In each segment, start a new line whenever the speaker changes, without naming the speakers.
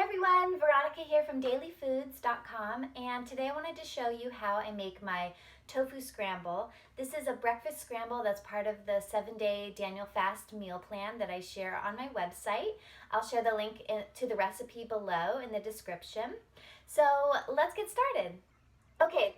everyone, Veronica here from dailyfoods.com, and today I wanted to show you how I make my tofu scramble. This is a breakfast scramble that's part of the 7-day Daniel Fast meal plan that I share on my website. I'll share the link to the recipe below in the description. So let's get started. Okay,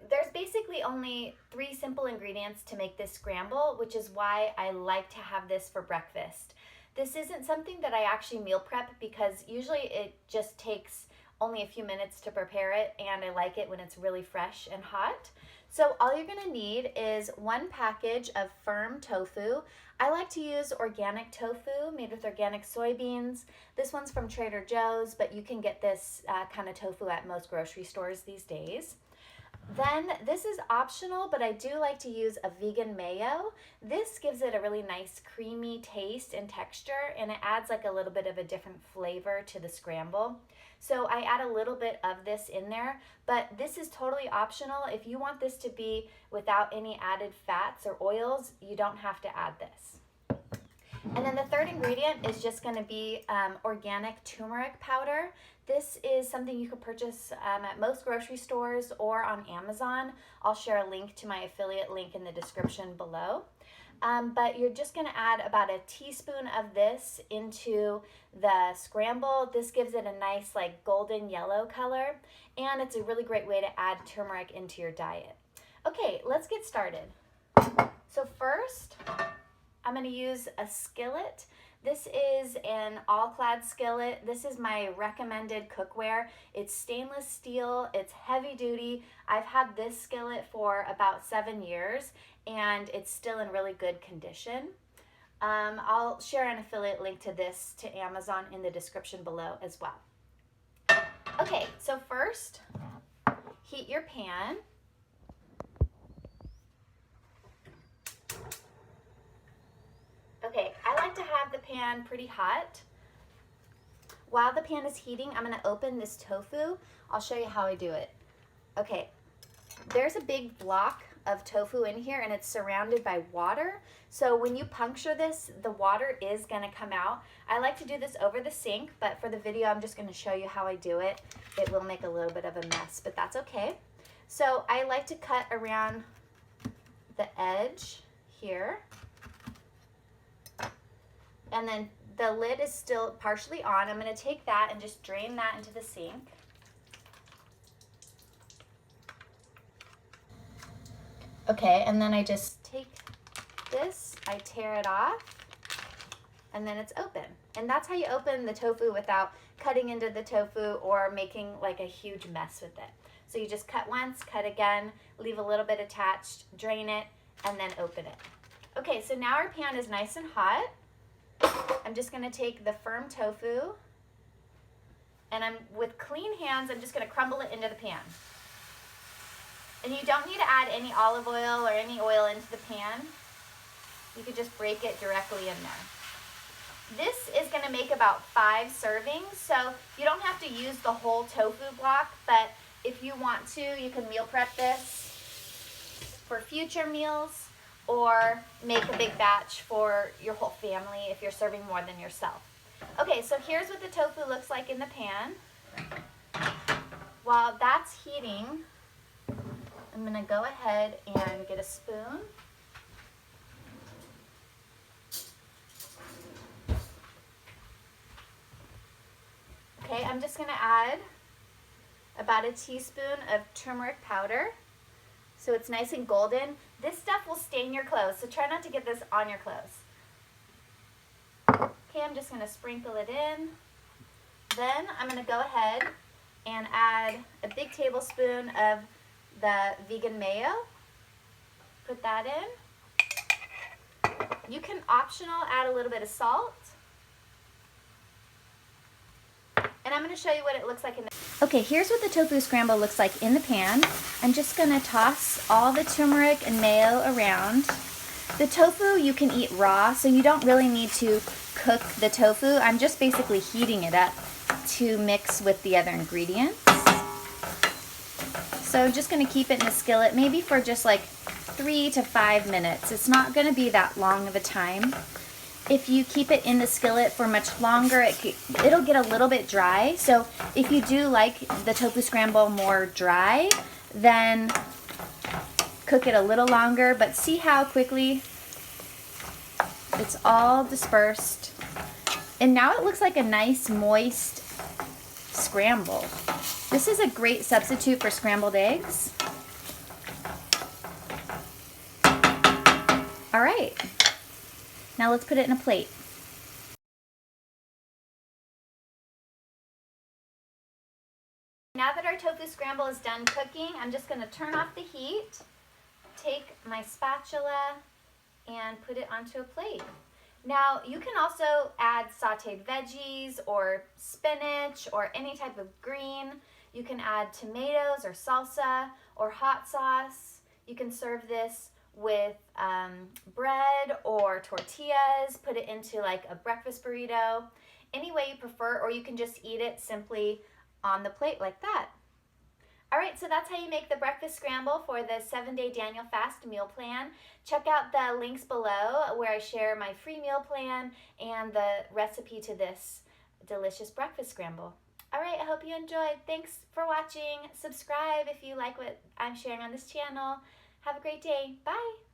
there's basically only 3 simple ingredients to make this scramble, which is why I like to have this for breakfast. This isn't something that I actually meal prep because usually it just takes only a few minutes to prepare it, and I like it when it's really fresh and hot. So all you're gonna need is 1 package of firm tofu. I like to use organic tofu made with organic soybeans. This one's from Trader Joe's, but you can get this kind of tofu at most grocery stores these days. Then this is optional, but I do like to use a vegan mayo. This gives it a really nice creamy taste and texture, and it adds like a little bit of a different flavor to the scramble. So I add a little bit of this in there, but this is totally optional. If you want this to be without any added fats or oils, you don't have to add this. And then the third ingredient is just going to be organic turmeric powder. This is something you can purchase at most grocery stores or on Amazon. I'll share a link to my affiliate link in the description below. But you're just going to add about a teaspoon of this into the scramble. This gives it a nice like golden yellow color, and it's a really great way to add turmeric into your diet. Okay, let's get started. So first, I'm going to use a skillet. This is an all-clad skillet. This is my recommended cookware. It's stainless steel, it's heavy duty. I've had this skillet for about 7 years and it's still in really good condition. I'll share an affiliate link to this to Amazon in the description below as well. Okay, so first, heat your pan. Okay, I like to have the pan pretty hot. While the pan is heating, I'm going to open this tofu. I'll show you how I do it. Okay, there's a big block of tofu in here and it's surrounded by water. So when you puncture this, the water is going to come out. I like to do this over the sink, but for the video, I'm just going to show you how I do it. It will make a little bit of a mess, but that's okay. So I like to cut around the edge here. And then the lid is still partially on. I'm going to take that and just drain that into the sink. Okay, and then I just take this, I tear it off, and then it's open. And that's how you open the tofu without cutting into the tofu or making like a huge mess with it. So you just cut once, cut again, leave a little bit attached, drain it, and then open it. Okay, so now our pan is nice and hot. I'm just going to take the firm tofu, and with clean hands, I'm just going to crumble it into the pan. And you don't need to add any olive oil or any oil into the pan. You could just break it directly in there. This is going to make about 5 servings, so you don't have to use the whole tofu block, but if you want to, you can meal prep this for future meals, or make a big batch for your whole family if you're serving more than yourself. Okay, so here's what the tofu looks like in the pan. While that's heating, I'm going to go ahead and get a spoon. Okay, I'm just going to add about a teaspoon of turmeric powder, so it's nice and golden. This stuff will stain your clothes, so try not to get this on your clothes. Okay, I'm just going to sprinkle it in. Then I'm going to go ahead and add a big tablespoon of the vegan mayo. Put that in. You can optional add a little bit of salt. And I'm going to show you what it looks like in the... Okay, here's what the tofu scramble looks like in the pan. I'm just going to toss all the turmeric and mayo around. The tofu you can eat raw, so you don't really need to cook the tofu. I'm just basically heating it up to mix with the other ingredients. So I'm just going to keep it in the skillet maybe for just like 3 to 5 minutes. It's not going to be that long of a time. if you keep it in the skillet for much longer, it'll get a little bit dry. So if you do like the tofu scramble more dry, then cook it a little longer, but see how quickly it's all dispersed. And now it looks like a nice moist scramble. This is a great substitute for scrambled eggs. All right, now let's put it in a plate. Now that our tofu scramble is done cooking, I'm just gonna turn off the heat, take my spatula, and put it onto a plate. Now, you can also add sauteed veggies or spinach or any type of green. You can add tomatoes or salsa or hot sauce. You can serve this with bread or tortillas, put it into like a breakfast burrito, any way you prefer, or you can just eat it simply on the plate like that. All right, so that's how you make the breakfast scramble for the 7-day Daniel Fast meal plan. Check out the links below where I share my free meal plan and the recipe to this delicious breakfast scramble. All right, I hope you enjoyed. Thanks for watching. Subscribe if you like what I'm sharing on this channel. Have a great day. Bye.